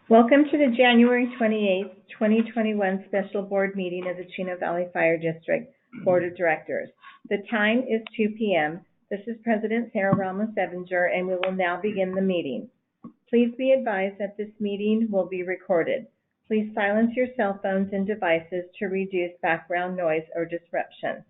Welcome to the January 28th, 2021 special board meeting of the Chino Valley Fire District Board of Directors. The time is 2 p.m. This is President Sarah Ramos-Evinger, and we will now begin the meeting. Please be advised that this meeting will be recorded. Please silence your cell phones and devices to reduce background noise or disruption.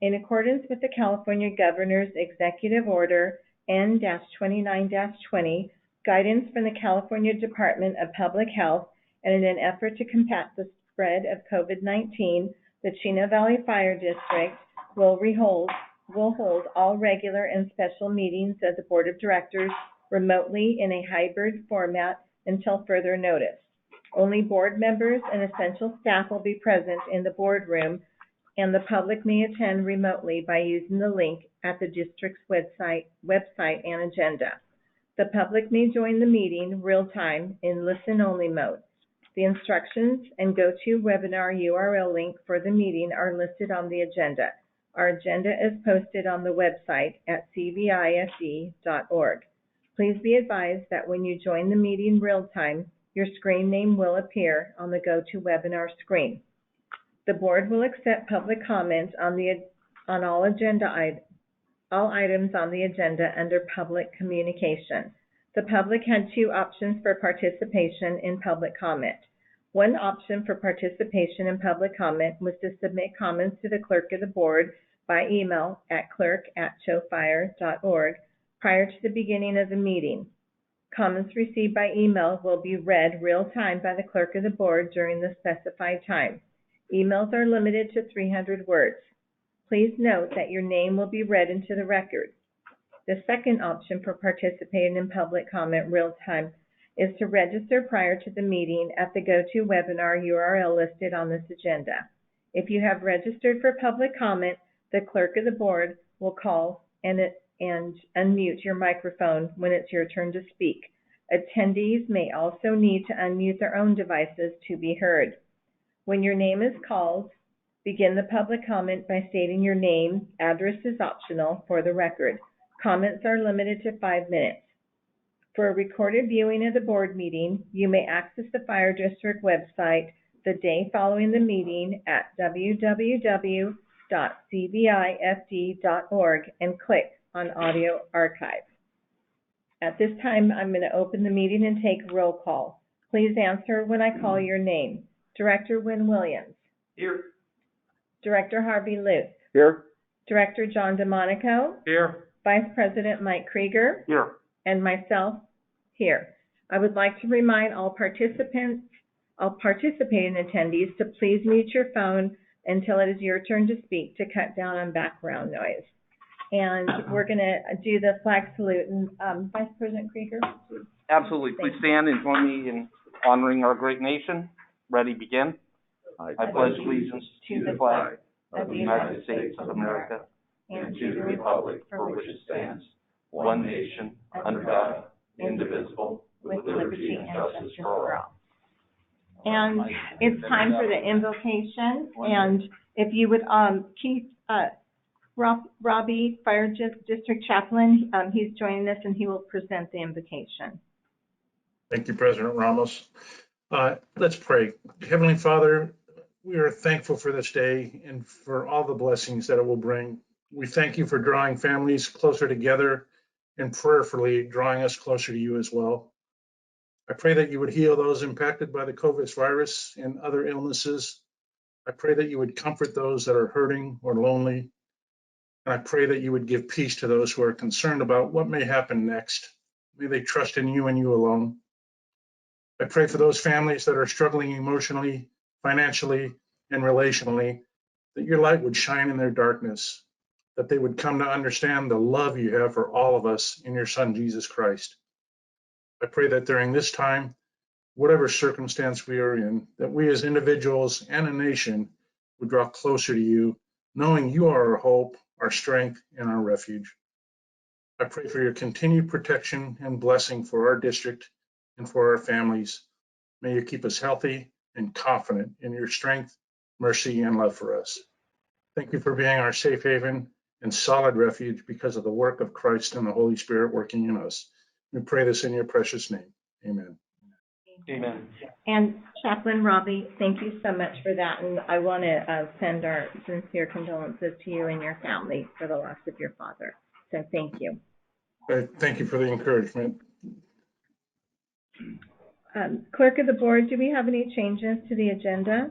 In accordance with the California Governor's Executive Order N-29-20, guidance from the California Department of Public Health, and in an effort to combat the spread of COVID-19, the Chino Valley Fire District will hold all regular and special meetings of the Board of Directors remotely in a hybrid format until further notice. Only board members and essential staff will be present in the boardroom, and the public may attend remotely by using the link at the district's website and agenda. The public may join the meeting real-time in listen-only mode. The instructions and GoToWebinar URL link for the meeting are listed on the agenda. Our agenda is posted on the website at cvifd.org. Please be advised that when you join the meeting real-time, your screen name will appear on the GoToWebinar screen. The board will accept public comments on all items on the agenda under public communication. The public had two options for participation in public comment. One option for participation in public comment was to submit comments to the clerk of the board by email at clerk@chofire.org prior to the beginning of the meeting. Comments received by email will be read real-time by the clerk of the board during the specified time. Emails are limited to 300 words. Please note that your name will be read into the record. The second option for participating in public comment real-time is to register prior to the meeting at the GoToWebinar URL listed on this agenda. If you have registered for public comment, the clerk of the board will call and unmute your microphone when it's your turn to speak. Attendees may also need to unmute their own devices to be heard. When your name is called, begin the public comment by stating your name. Address is optional for the record. Comments are limited to 5 minutes. For a recorded viewing of the board meeting, you may access the Fire District website the day following the meeting at www.cvifd.org and click on Audio Archive. At this time, I'm going to open the meeting and take roll call. Please answer when I call your name. Director Wynn Williams. Here. Director Harvey Luce. Here. Director John DeMonico. Here. Vice President Mike Krieger. Here. And myself here. I would like to remind all participating attendees to please mute your phone until it is your turn to speak to cut down on background noise. And we're going to do the flag salute. And Vice President Krieger? Absolutely. Please stand and join me in honoring our great nation. Ready, begin. I pledge allegiance to the flag of the United States of America and to the republic for which it stands, one nation, under God, indivisible, with liberty and justice for all. And it's time for the invocation. And if you would, Keith, Robbie, Fire District Chaplain, he's joining us and he will present the invocation. Thank you, President Ramos. Let's pray. Heavenly Father, we are thankful for this day and for all the blessings that it will bring. We thank you for drawing families closer together and prayerfully drawing us closer to you as well. I pray that you would heal those impacted by the COVID virus and other illnesses. I pray that you would comfort those that are hurting or lonely. And I pray that you would give peace to those who are concerned about what may happen next. May they trust in you and you alone. I pray for those families that are struggling emotionally, financially, and relationally, that your light would shine in their darkness, that they would come to understand the love you have for all of us in your Son, Jesus Christ. I pray that during this time, whatever circumstance we are in, that we as individuals and a nation would draw closer to you, knowing you are our hope, our strength, and our refuge. I pray for your continued protection and blessing for our district and for our families. May you keep us healthy and confident in your strength, mercy, and love for us. Thank you for being our safe haven and solid refuge because of the work of Christ and the Holy Spirit working in us. We pray this in your precious name. Amen. Amen. And Chaplain Robbie, thank you so much for that. And I want to send our sincere condolences to you and your family for the loss of your father. So thank you. Thank you for the encouragement. Clerk of the Board, do we have any changes to the agenda?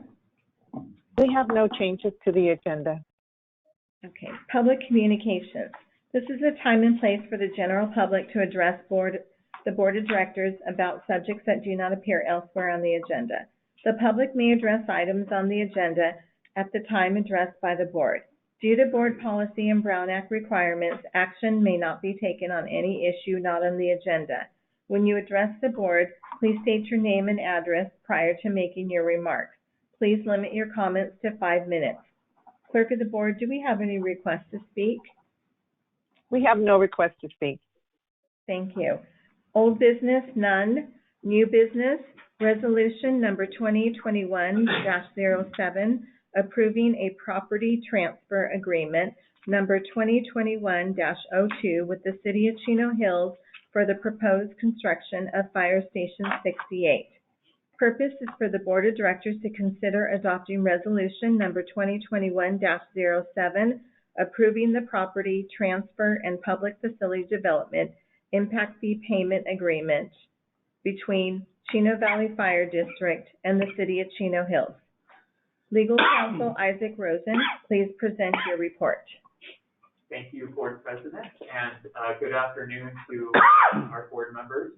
We have no changes to the agenda. Okay, public communications. This is the time and place for the general public to address the Board of Directors about subjects that do not appear elsewhere on the agenda. The public may address items on the agenda at the time addressed by the Board. Due to Board policy and Brown Act requirements, action may not be taken on any issue not on the agenda. When you address the Board, please state your name and address prior to making your remarks. Please limit your comments to 5 minutes. Clerk of the Board, do we have any requests to speak? We have no request to speak. Thank you. Old business, none. New business, resolution number 2021-07, approving a property transfer agreement number 2021-02 with the City of Chino Hills for the proposed construction of Fire Station 68. Purpose is for the Board of Directors to consider adopting resolution number 2021-07, approving the property transfer and public facility development impact fee payment agreement between Chino Valley Fire District and the City of Chino Hills. Legal Counsel Isaac Rosen, please present your report. Thank you, Board President, and good afternoon to our board members.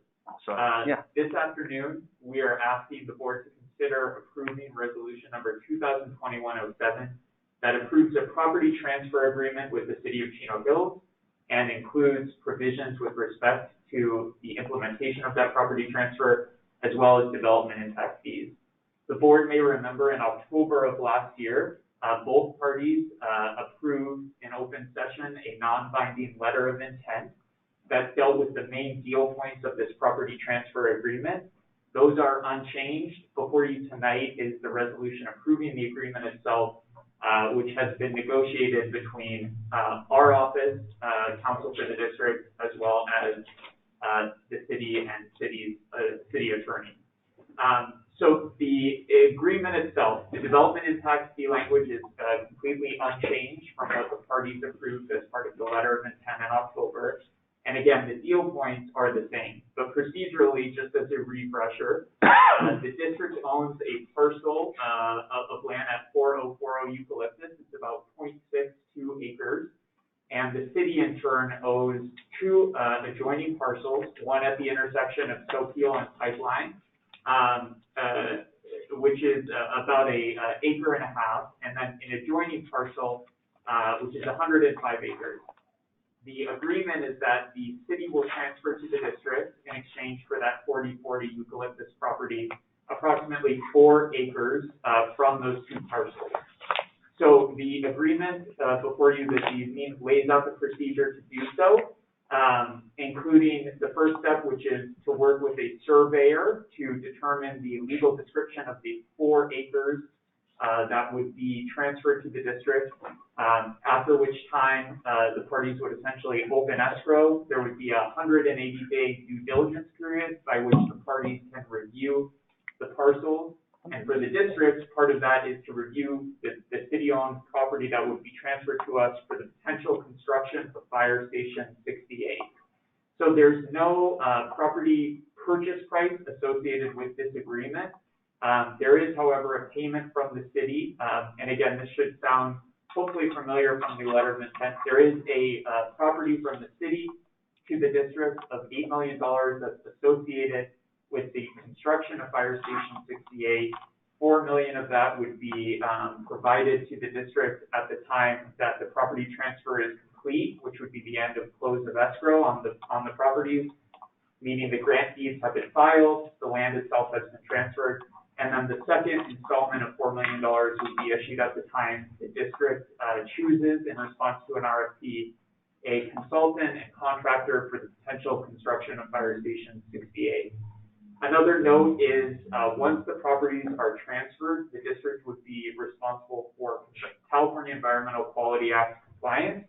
This afternoon, we are asking the board to consider approving resolution number 2021-07 that approves a property transfer agreement with the City of Chino Hills and includes provisions with respect to the implementation of that property transfer, as well as development impact fees. The board may remember in October of last year, both parties approved in open session a non-binding letter of intent that dealt with the main deal points of this property transfer agreement. Those are unchanged. Before you tonight is the resolution approving the agreement itself, which has been negotiated between our office, counsel for the district, as well as the city and city attorney. So the agreement itself, the development impact fee language is completely unchanged from what the parties approved as part of the letter of intent in October. And again, the deal points are the same, but procedurally, just as a refresher, the district owns a parcel of land at 4040 Eucalyptus. It's about 0.62 acres. And the city in turn owes two adjoining parcels, one at the intersection of Soapeel and Pipeline, which is about an acre and a half, and then an adjoining parcel, which is 105 acres. The agreement is that the city will transfer to the district in exchange for that 4040 Eucalyptus property, approximately 4 acres from those two parcels. So the agreement before you this evening lays out the procedure to do so, including the first step, which is to work with a surveyor to determine the legal description of the 4 acres that would be transferred to the district, after which time the parties would essentially open escrow. There would be a 180-day due diligence period by which the parties can review the parcels. And for the district, part of that is to review the city-owned property that would be transferred to us for the potential construction of Fire Station 68. So there's no property purchase price associated with this agreement. There is, however, a payment from the city, and again, this should sound hopefully familiar from the letter of intent. There is a property from the city to the district of $8 million that's associated with the construction of Fire Station 68. $4 million of that would be provided to the district at the time that the property transfer is complete, which would be the end of close of escrow on the properties, meaning the grant deeds have been filed, the land itself has been transferred. And then the second installment of $4 million would be issued at the time the district chooses, in response to an RFP, a consultant and contractor for the potential construction of Fire Station 68. Another note is once the properties are transferred, the district would be responsible for California Environmental Quality Act compliance.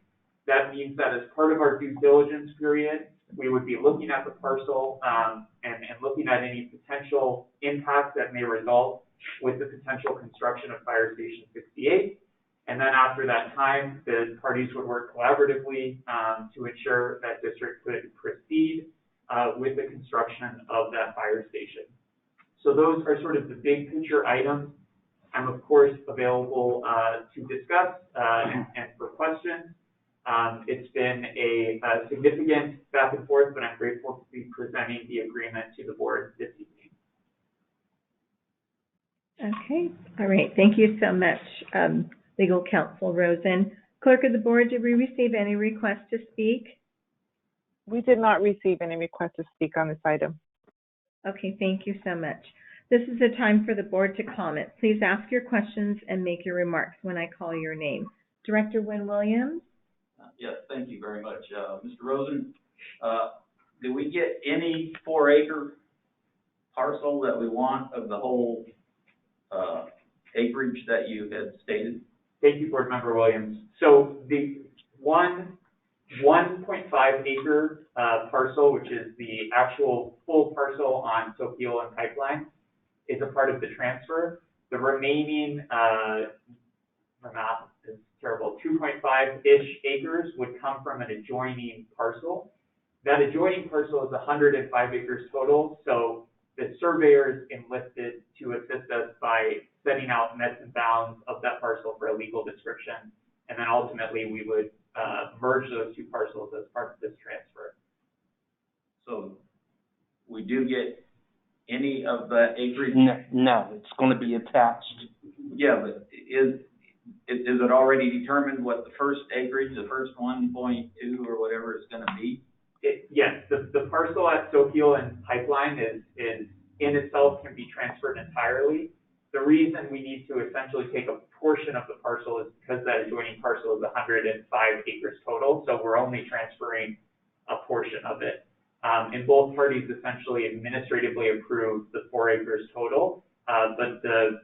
That means that as part of our due diligence period, we would be looking at the parcel, and looking at any potential impacts that may result with the potential construction of Fire Station 68. And then after that time, the parties would work collaboratively, to ensure that district could proceed, with the construction of that fire station. So those are sort of the big picture items. I'm of course available, to discuss, and for questions. It's been a significant back and forth, but I'm grateful to be presenting the agreement to the board this evening. Okay, all right, thank you so much, Legal Counsel Rosen. Clerk of the Board, did we receive any requests to speak? We did not receive any request to speak on this item. Okay, thank you so much. This is the time for the board to comment. Please ask your questions and make your remarks when I call your name. Director Wynn Williams? Yes, thank you very much. Mr. Rosen, do we get any 4-acre parcel that we want of the whole acreage that you had stated? Thank you, Board Member Williams. So the 1.5 acre parcel, which is the actual full parcel on Tokyo and Pipeline, is a part of the transfer. The remaining, my math is terrible, 2.5-ish acres would come from an adjoining parcel. That adjoining parcel is 105 acres total, so the surveyor is enlisted to assist us by setting out metes and bounds of that parcel for a legal description, and then ultimately we would merge those two parcels as part of this transfer. So we do get any of that acreage? No, it's gonna be attached. Yeah, but is it already determined what the first acreage, the first 1.2 or whatever is gonna be? Yes, the parcel at Tokyo and Pipeline is in itself can be transferred entirely. The reason we need to essentially take a portion of the parcel is because that adjoining parcel is 105 acres total, so we're only transferring a portion of it. And both parties essentially administratively approve the 4 acres total, but the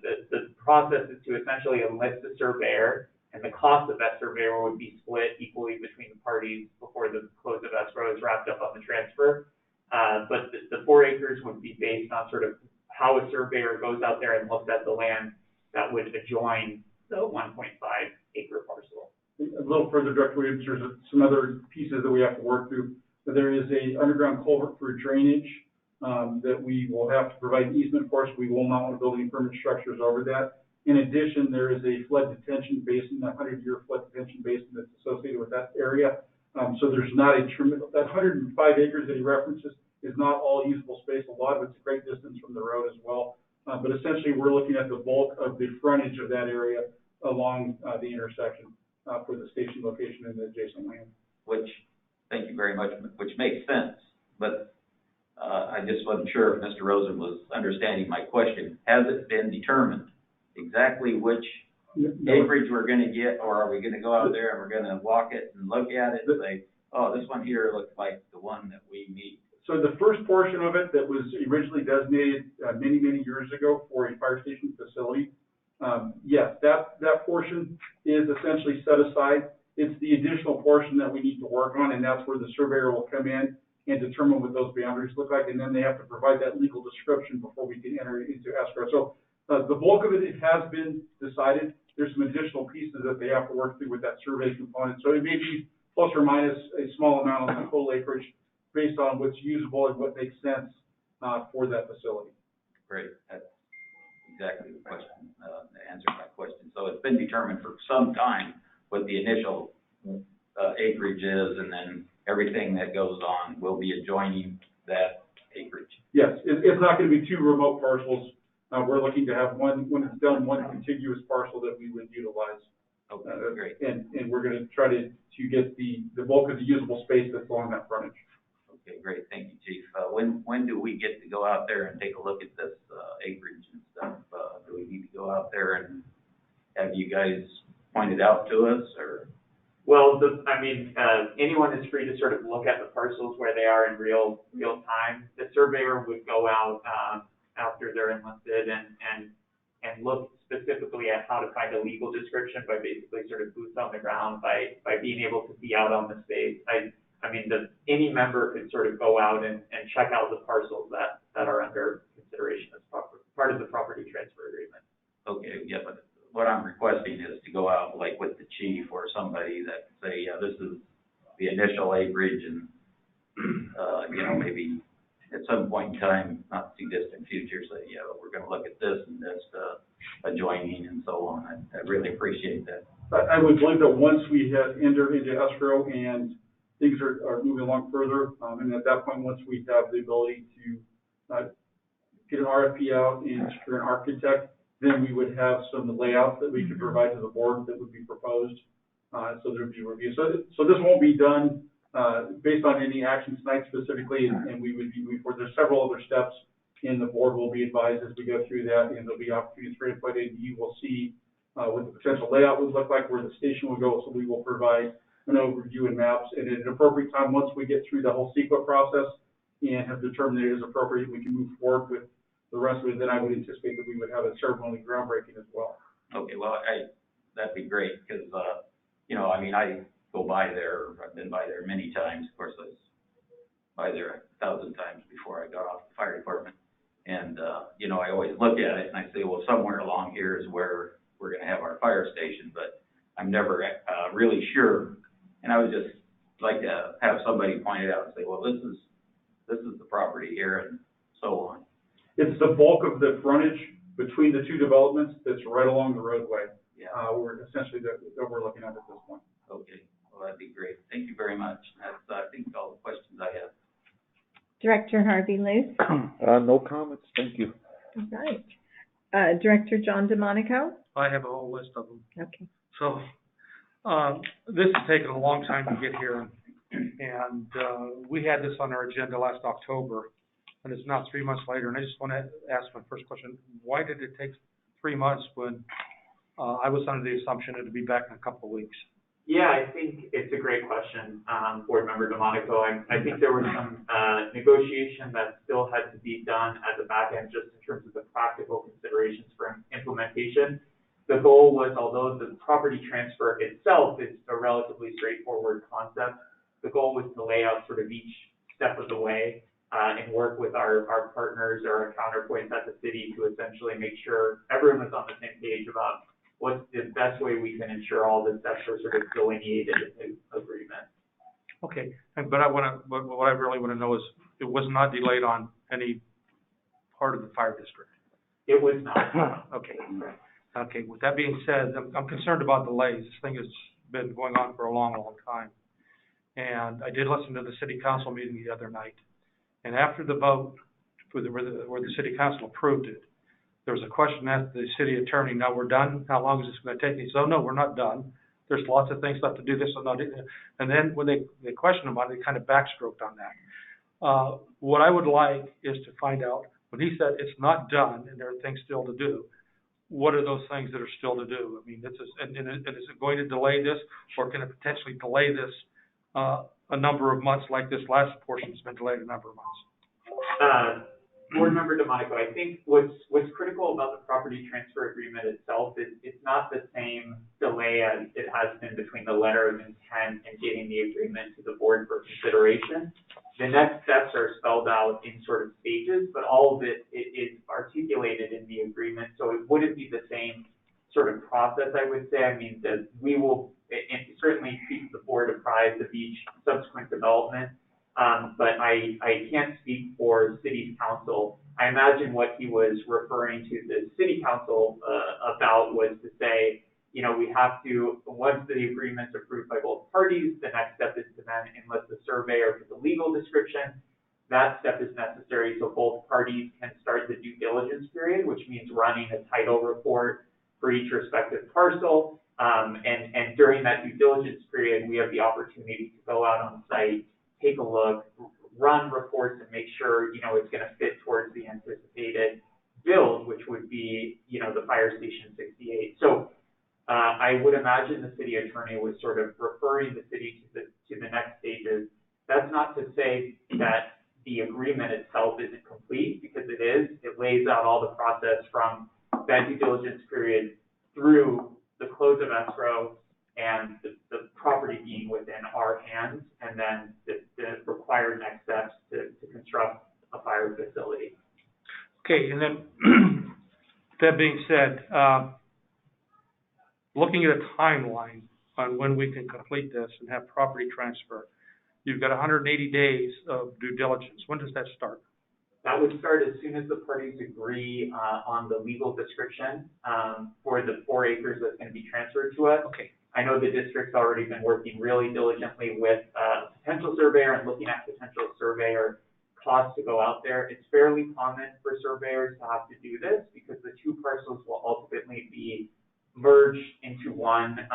process is to essentially enlist a surveyor, and the cost of that surveyor would be split equally between the parties before the close of escrow is wrapped up on the transfer. But the 4 acres would be based on sort of how a surveyor goes out there and looks at the land that would adjoin the 1.5 acre parcel. A little further, Director Williams, there's some other pieces that we have to work through. There is a underground culvert for drainage that we will have to provide an easement for, so we will not want to build any permanent structures over that. In addition, there is a flood detention basin, a 100-year flood detention basin that's associated with that area. So there's not a tremendous, that 105 acres that he references is not all usable space. A lot of it's a great distance from the road as well. But essentially, we're looking at the bulk of the frontage of that area along the intersection for the station location and the adjacent land. Which, thank you very much, which makes sense. But I just wasn't sure if Mr. Rosen was understanding my question. Has it been determined exactly which acreage we're going to get, or are we going to go out there and we're going to walk it and look at it and say, oh, this one here looks like the one that we need? So the first portion of it that was originally designated many years ago for a fire station facility, yes, that portion is essentially set aside. It's the additional portion that we need to work on, and that's where the surveyor will come in and determine what those boundaries look like, and then they have to provide that legal description before we can enter into escrow. So the bulk of it has been decided. There's some additional pieces that they have to work through with that survey component. So it may be plus or minus a small amount on the total acreage based on what's usable and what makes sense for that facility. Great. That's exactly the question, answered my question. So it's been determined for some time what the initial acreage is, and then everything that goes on will be adjoining that acreage. Yes, it's not going to be 2 remote parcels. We're looking to have one, when it's done, one contiguous parcel that we would utilize. Okay, great. And we're going to try to get the bulk of the usable space that's along that frontage. Okay, great. Thank you, Chief. When do we get to go out there and take a look at this acreage and stuff? Do we need to go out there and have you guys point it out to us, or? Well, anyone is free to sort of look at the parcels where they are in real time. The surveyor would go out after they're enlisted and look specifically at how to find a legal description by basically sort of boots on the ground by being able to be out on the space. I mean, any member could sort of go out and check out the parcels that are under consideration as part of the property transfer agreement. Okay, yeah, but what I'm requesting is to go out like with the chief or somebody that say, yeah, this is the initial acreage and, you know, maybe at some point in time, not too distant future, say, yeah, we're gonna look at this and this, adjoining and so on. I really appreciate that. I would believe that once we have entered into escrow and things are moving along further, and at that point, once we have the ability to get an RFP out and secure an architect, then we would have some layouts that we could provide to the board that would be proposed. So there would be review. So this won't be done based on any action tonight specifically, and we would be moving forward. There's several other steps, and the board will be advised as we go through that, and there'll be opportunities for input, and you will see what the potential layout would look like, where the station will go. So we will provide an overview and maps, and at an appropriate time, once we get through the whole CEQA process and have determined that it is appropriate, we can move forward with the rest of it. Then I would anticipate that we would have a ceremony groundbreaking as well. Okay, well, that'd be great, because, you know, I mean, I go by there, I've been by there many times. Of course, I was by there 1,000 times before I got off the fire department. And, you know, I always look at it and I say, well, somewhere along here is where we're gonna have our fire station, but I'm never, really sure. And I would just like to have somebody point it out and say, well, this is the property here and so on. It's the bulk of the frontage between the two developments that's right along the roadway. Yeah. We're essentially that we're looking at this point. Okay, well, that'd be great. Thank you very much. That's, I think, all the questions I have. Director Harvey Luce? No comments, thank you. All right. Director John DeMonico? I have a whole list of them. Okay. So, this has taken a long time to get here, and we had this on our agenda last October, and it's now 3 months later, and I just want to ask my first question: why did it take 3 months when I was under the assumption it would be back in a couple of weeks? Yeah, I think it's a great question, Board Member DeMonico. I think there was some negotiation that still had to be done at the back end, just in terms of the practical considerations for implementation. The goal was, although the property transfer itself is a relatively straightforward concept, the goal was to lay out sort of each step of the way and work with our partners or our counterpoints at the city to essentially make sure everyone was on the same page about what's the best way we can ensure all the steps are sort of delineated in the agreement. Okay, but what I really want to know is, it was not delayed on any part of the fire district? It was not. Okay. Okay, with that being said, I'm concerned about delays. This thing has been going on for a long, long time. And I did listen to the city council meeting the other night. And after the vote, where the city council approved it, there was a question asked the city attorney, now we're done? How long is this going to take? He said, oh, no, we're not done. There's lots of things left to do this and that. And then when they questioned him about it, they kind of backstroked on that. What I would like is to find out, when he said it's not done and there are things still to do, what are those things that are still to do? I mean, is it going to delay this, or can it potentially delay this a number of months, like this last portion has been delayed a number of months? Board Member DeMonico, I think what's critical about the property transfer agreement itself is it's not the same delay as it has been between the letter of intent and getting the agreement to the board for consideration. The next steps are spelled out in sort of stages, but all of it is articulated in the agreement, so it wouldn't be the same sort of process, I would say. I mean, that we will certainly keep the board apprised of each subsequent development. But I can't speak for city council. I imagine what he was referring to the city council about was to say, you know, we have to, once the agreement's approved by both parties, the next step is to then enlist the surveyor for the legal description. That step is necessary so both parties can start the due diligence period, which means running a title report for each respective parcel. And during that due diligence period, we have the opportunity to go out on site, take a look, run reports, and make sure, you know, it's going to fit towards the anticipated build, which would be, you know, the Fire Station 68. So I would imagine the city attorney was sort of referring the city to the next stages. That's not to say that the agreement itself isn't complete, because it is. It lays out all the process from that due diligence period through the close of escrow and the property being within our hands, and then the required next steps to construct a fire facility. Okay, and then that being said, looking at a timeline on when we can complete this and have property transfer, you've got 180 days of due diligence. When does that start? That would start as soon as the parties agree on the legal description for the 4 acres that's going to be transferred to us. Okay. I know the district's already been working really diligently with a potential surveyor and looking at potential surveyor costs to go out there. It's fairly common for surveyors to have to do this because the 2 parcels will ultimately be merged into one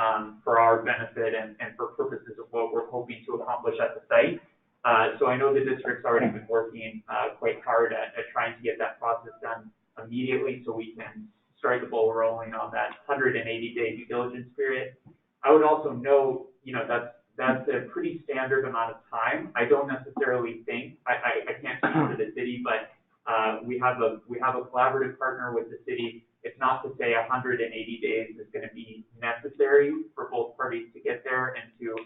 for our benefit and for purposes of what we're hoping to accomplish at the site. So I know the district's already been working quite hard at trying to get that process done immediately so we can start the ball rolling on that 180-day due diligence period. I would also note, that's a pretty standard amount of time. I don't necessarily think, I can't speak for the city, but we have a collaborative partner with the city. It's not to say 180 days is going to be necessary for both parties to get there and to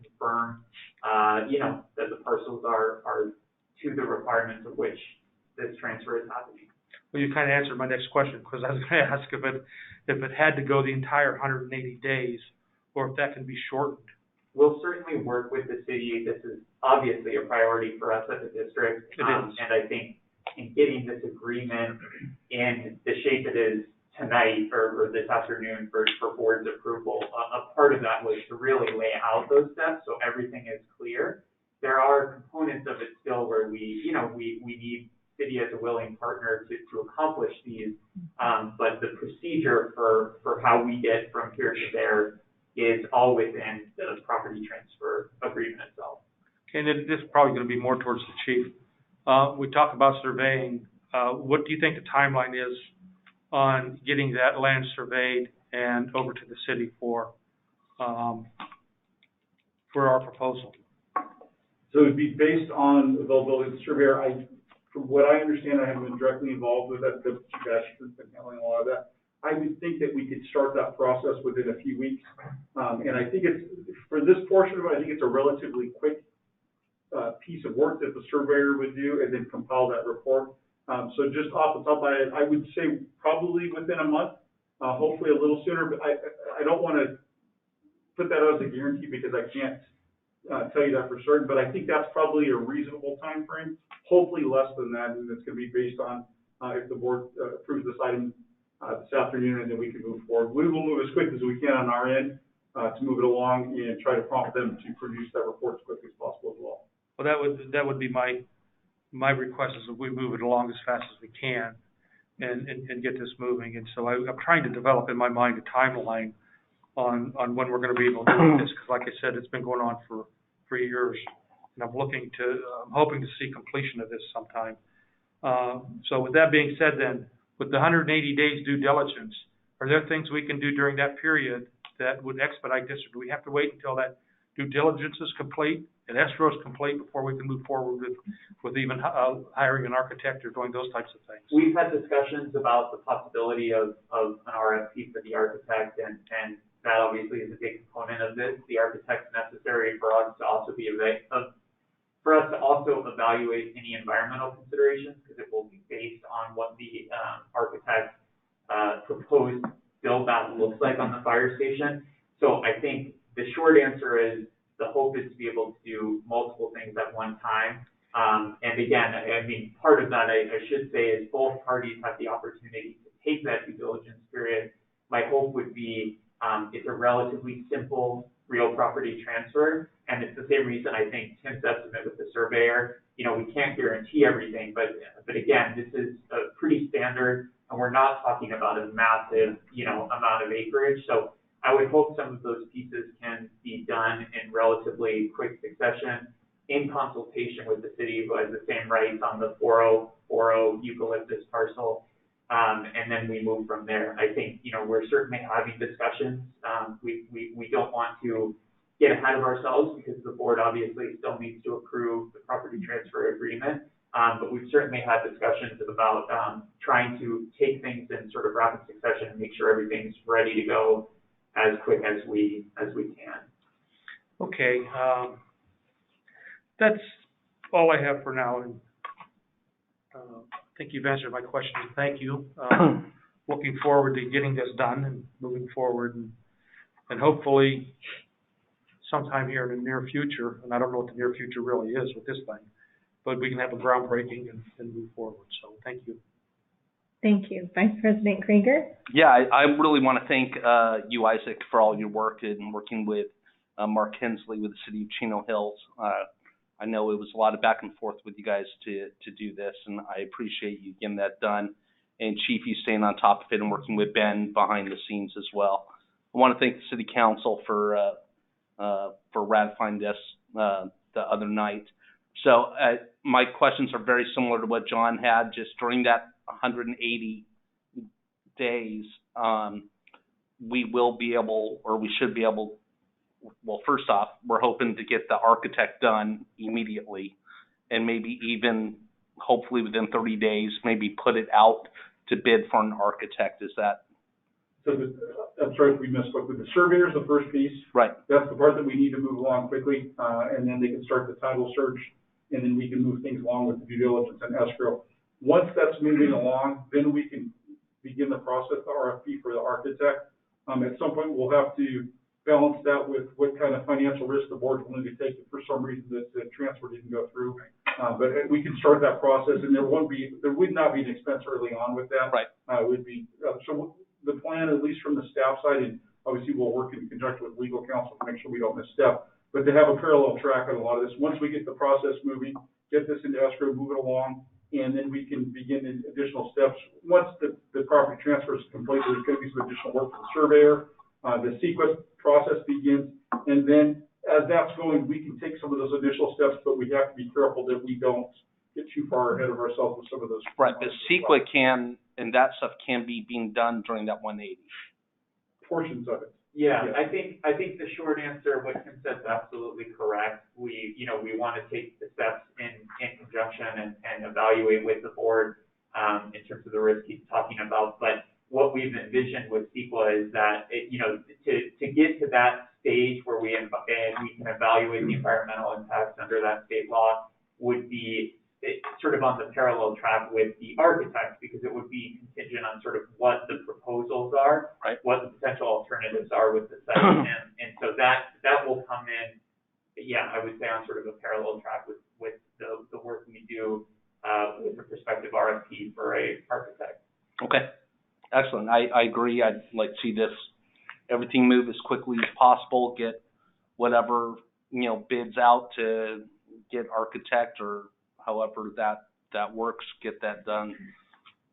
confirm, that the parcels are to the requirements of which this transfer is happening. Well, you kind of answered my next question, because I was going to ask if it had to go the entire 180 days, or if that can be shortened. We'll certainly work with the city. This is obviously a priority for us at the district. It is. And I think in getting this agreement in the shape it is tonight or this afternoon for board's approval, a part of that was to really lay out those steps so everything is clear. There are components of it still where we need city as a willing partner to accomplish these, but the procedure for how we get from here to there is all within the property transfer agreement itself. Okay, and then this is probably going to be more towards the chief. We talk about surveying. What do you think the timeline is on getting that land surveyed and over to the city for our proposal? So it would be based on availability of the surveyor. From what I understand, I haven't been directly involved with that, but you guys have been handling a lot of that. I would think that we could start that process within a few weeks. And I think for this portion of it, I think it's a relatively quick piece of work that the surveyor would do and then compile that report. So just off the top of my head, I would say probably within a month, hopefully a little sooner, but I don't want to put that out as a guarantee because I can't tell you that for certain, but I think that's probably a reasonable time frame. Hopefully less than that, and it's going to be based on if the board approves this item this afternoon, and then we can move forward. We will move as quick as we can on our end to move it along and try to prompt them to produce that report as quickly as possible as well. Well, that would be my request, is that we move it along as fast as we can and get this moving. And so I'm trying to develop in my mind a timeline on when we're going to be able to do this, because like I said, it's been going on for 3 years, and I'm hoping to see completion of this sometime. So with that being said, then, with the 180 days due diligence, are there things we can do during that period that would expedite this, or do we have to wait until that due diligence is complete and escrow is complete before we can move forward with even hiring an architect or doing those types of things? We've had discussions about the possibility of an RFP for the architect, and that obviously is a big component of this. The architect's necessary for us to also evaluate any environmental considerations, because it will be based on what the architect proposed build map looks like on the fire station. So I think the short answer is the hope is to be able to do multiple things at one time. And again, I mean, part of that I should say is both parties have the opportunity to take that due diligence period. My hope would be it's a relatively simple real property transfer, and it's the same reason I think Tim's estimate with the surveyor, we can't guarantee everything, but again, this is a pretty standard, and we're not talking about a massive, amount of acreage. So I would hope some of those pieces can be done in relatively quick succession in consultation with the city, who has the same rights on the 4040 eucalyptus parcel. And then we move from there. I think, we're certainly having discussions. We don't want to get ahead of ourselves because the board obviously still needs to approve the property transfer agreement. But we've certainly had discussions about trying to take things in sort of rapid succession and make sure everything's ready to go as quick as we can. Okay, that's all I have for now, and I think you've answered my question. Thank you. Looking forward to getting this done and moving forward, and hopefully sometime here in the near future, and I don't know what the near future really is with this thing, but we can have a groundbreaking and move forward. So thank you. Thank you. Vice President Krieger? Yeah, I really want to thank you, Isaac, for all your work and working with Mark Hensley with the City of Chino Hills. I know it was a lot of back and forth with you guys to do this, and I appreciate you getting that done. And Chief, you staying on top of it and working with Ben behind the scenes as well. I want to thank the City Council for ratifying this the other night. So my questions are very similar to what John had. Just during that 180 days, we will be able, or we should be able, well, first off, we're hoping to get the architect done immediately, and maybe even, hopefully within 30 days, maybe put it out to bid for an architect. Is that? So I'm sorry if we misspoke, but the surveyor is the first piece. Right. That's the part that we need to move along quickly, and then they can start the title search, and then we can move things along with the due diligence and escrow. Once that's moving along, then we can begin the process, the RFP for the architect. At some point, we'll have to balance that with what kind of financial risk the board's willing to take if for some reason the transfer didn't go through. But we can start that process, and there would not be an expense early on with that. Right. It would be, so the plan, at least from the staff side, and obviously we'll work in conjunction with legal counsel to make sure we don't misstep, but to have a parallel track on a lot of this. Once we get the process moving, get this into escrow, move it along, and then we can begin in additional steps. Once the property transfer is complete, there's going to be some additional work for the surveyor. The sequence process begins, and then as that's going, we can take some of those additional steps, but we have to be careful that we don't get too far ahead of ourselves with some of those. Right, but CEQA can, and that stuff can be being done during that 180. Portions of it. Yeah, Yeah. I think the short answer, what Tim said, is absolutely correct. We want to take the steps in conjunction and evaluate with the board in terms of the risk he's talking about. But what we've envisioned with CEQA is that to get to that stage where we can evaluate the environmental impacts under that state law would be sort of on the parallel track with the architect, because it would be contingent on sort of what the proposals are, right, what the potential alternatives are with the site, and so that will come in, I would say on sort of a parallel track with the work we do with the prospective RFP for a architect. Okay, excellent. I agree. I'd like to see everything move as quickly as possible. Get whatever bids out to get architect or however that works, get that done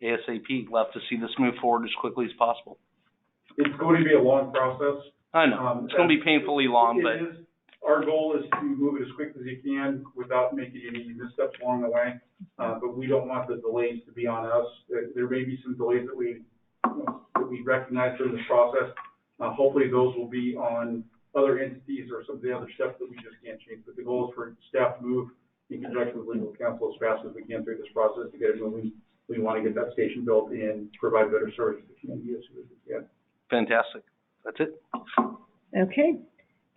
ASAP. Love to see this move forward as quickly as possible. It's going to be a long process. I know. It's going to be painfully long, but our goal is to move it as quick as you can without making any missteps along the way. But we don't want the delays to be on us. There may be some delays that we recognize during this process. Hopefully those will be on other entities or some of the other steps that we just can't change. But the goal is for staff to move in conjunction with legal counsel as fast as we can through this process to get it moving. We want to get that station built and provide better service to the community as soon as we can. Fantastic. That's it. Okay.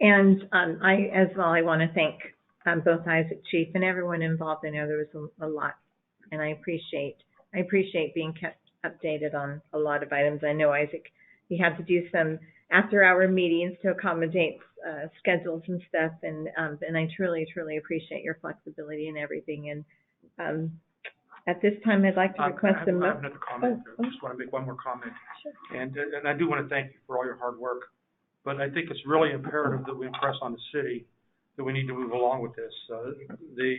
And I want to thank both Isaac, Chief, and everyone involved. I know there was a lot, and I appreciate being kept updated on a lot of items. I know Isaac, he had to do some after-hour meetings to accommodate schedules and stuff, and I truly appreciate your flexibility and everything. And at this time, I'd like to request I have another comment. I just want to make one more comment. Sure. And I do want to thank you for all your hard work, but I think it's really imperative that we impress on the city that we need to move along with this. The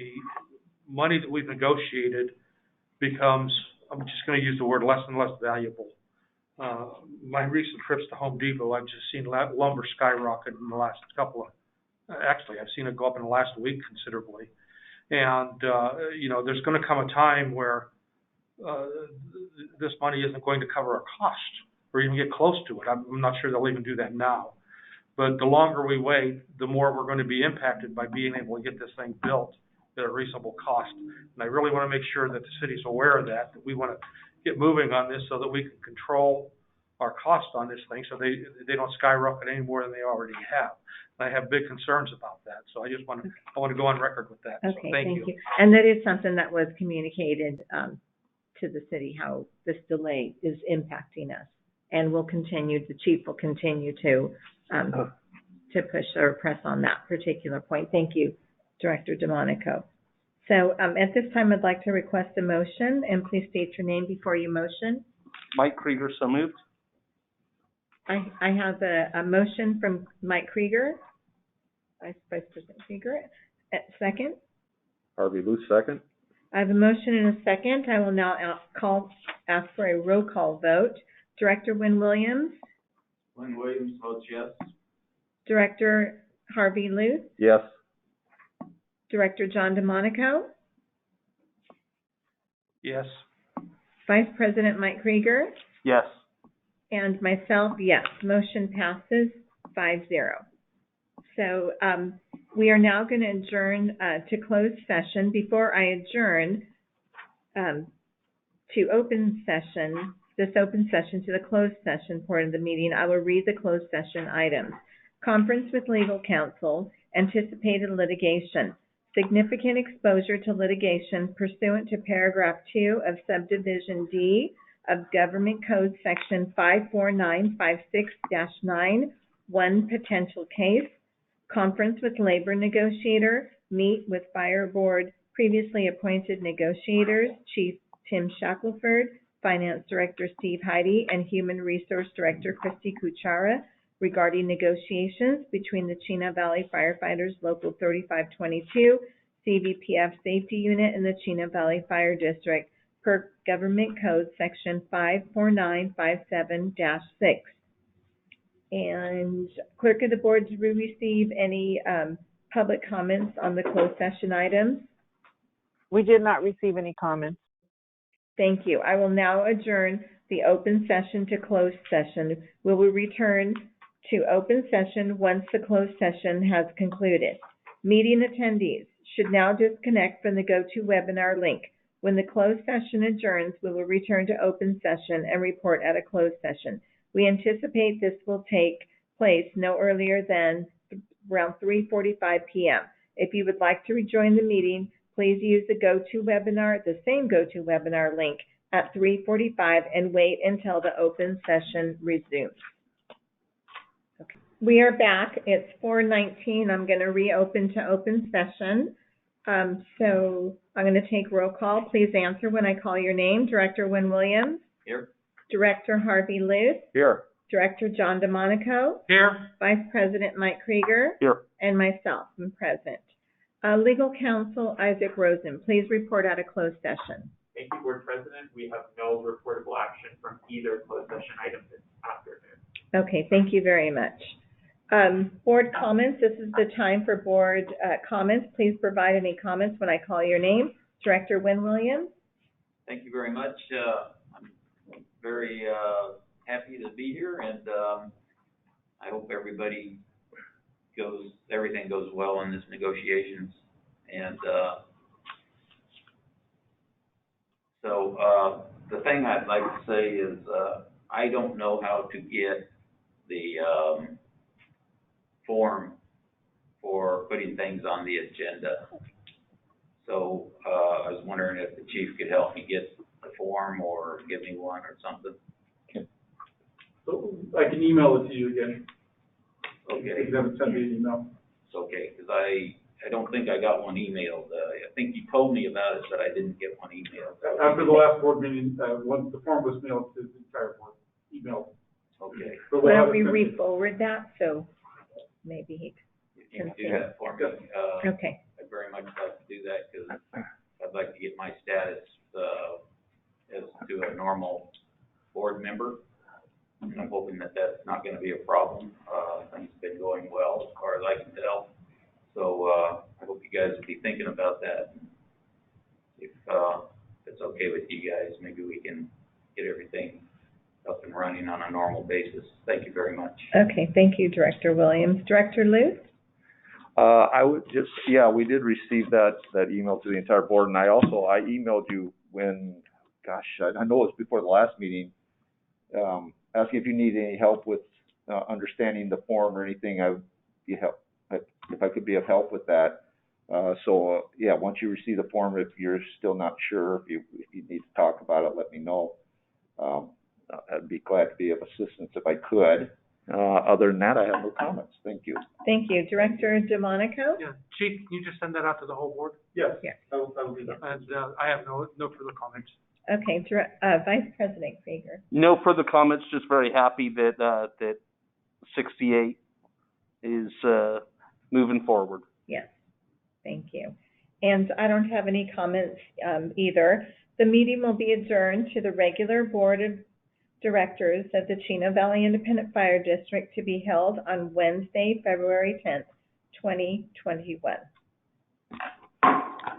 money that we've negotiated becomes, I'm just going to use the word, less and less valuable. My recent trips to Home Depot, I've just seen lumber skyrocket in the last actually, I've seen it go up in the last week considerably. And, there's going to come a time where this money isn't going to cover our cost or even get close to it. I'm not sure they'll even do that now. But the longer we wait, the more we're going to be impacted by being able to get this thing built at a reasonable cost. And I really want to make sure that the city's aware of that we want to get moving on this so that we can control our cost on this thing, so they don't skyrocket any more than they already have. And I have big concerns about that, so I want to go on record with that. So Okay, thank you. And that is something that was communicated, to the city, how this delay is impacting us. And the chief will continue to push or press on that particular point. Thank you, Director DeMonico. So, at this time, I'd like to request a motion, and please state your name before you motion. Mike Krieger, so moved. I have a motion from Mike Krieger, Vice President Krieger. Second? Harvey Luce, second. I have a motion and a second. I will now ask for a roll call vote. Director Wynn Williams? Wynn Williams votes yes. Director Harvey Luce? Yes. Director John DeMonico? Yes. Vice President Mike Krieger? Yes. And myself, yes. Motion passes 5-0. So we are now going to adjourn to closed session. Before I adjourn to open session, to the closed session part of the meeting, I will read the closed session items. Conference with legal counsel, anticipated litigation, significant exposure to litigation pursuant to paragraph 2 of subdivision D of Government Code section 54956-9, one potential case. Conference with labor negotiator, meet with fire board previously appointed negotiators, Chief Tim Shackelford, Finance Director Steve Heide, and Human Resource Director Christy Kuchara regarding negotiations between the Chino Valley Firefighters Local 3522 CVPF Safety Unit and the Chino Valley Fire District per Government Code Section 54957-6. And Clerk of the Board, did we receive any public comments on the closed session items? We did not receive any comments. Thank you. I will now adjourn the open session to closed session. We will return to open session once the closed session has concluded. Meeting attendees should now disconnect from the GoToWebinar link. When the closed session adjourns, we will return to open session and report at a closed session. We anticipate this will take place no earlier than around 3:45 p.m. If you would like to rejoin the meeting, please use the same GoToWebinar link at 3:45 and wait until the open session resumes. Okay. We are back. It's 4:19. I'm going to reopen to open session. So I'm going to take roll call. Please answer when I call your name. Director Wynn Williams? Here. Director Harvey Luce? Here. Director John DeMonico? Here. Vice President Mike Krieger? Here. And myself, I'm present. Legal counsel Isaac Rosen, please report out a closed session. Thank you, Board President. We have no reportable action from either closed session item this afternoon. Okay, thank you very much. Board comments, this is the time for board comments. Please provide any comments when I call your name. Director Wynn Williams? Thank you very much. I'm very happy to be here, and I hope everything goes well in this negotiations. And so the thing I'd like to say is I don't know how to get the form for putting things on the agenda. So I was wondering if the chief could help me get the form or give me one or something. So I can email it to you again. Okay. You haven't sent me an email. It's okay, because I don't think I got one emailed. I think you told me about it, but I didn't get one emailed. After the last board meeting, once the form was mailed to the entire board, emailed. Okay. But Why we'll don't have we it sent to you. re-forward that, so maybe he You can do that for me. okay. I'd very much like to do that, because I'd like to get my status as to a normal board member. And I'm hoping that that's not going to be a problem. Things have been going well as far as I can tell. So I hope you guys will be thinking about that. If it's okay with you guys, maybe we can get everything up and running on a normal basis. Thank you very much. Okay, thank you, Director Williams. Director Luce? I would just, we did receive that email to the entire board, and I emailed you when, gosh, I know it was before the last meeting, asking if you need any help with, understanding the form or anything. I would be if I could be of help with that. Yeah, once you receive the form, if you're still not sure, if you need to talk about it, let me know. I'd be glad to be of assistance if I could. Other than that, I have no comments. Thank you. Thank you. Director DeMonico? Yeah, Chief, can you just send that out to the whole board? Yes. Yeah. I will do that. And, I have no further comments. Okay, Vice President Krieger. No further comments, just very happy that 68 is moving forward. Yes, thank you. And I don't have any comments either. The meeting will be adjourned to the regular Board of Directors of the Chino Valley Independent Fire District to be held on Wednesday, February 10th, 2021.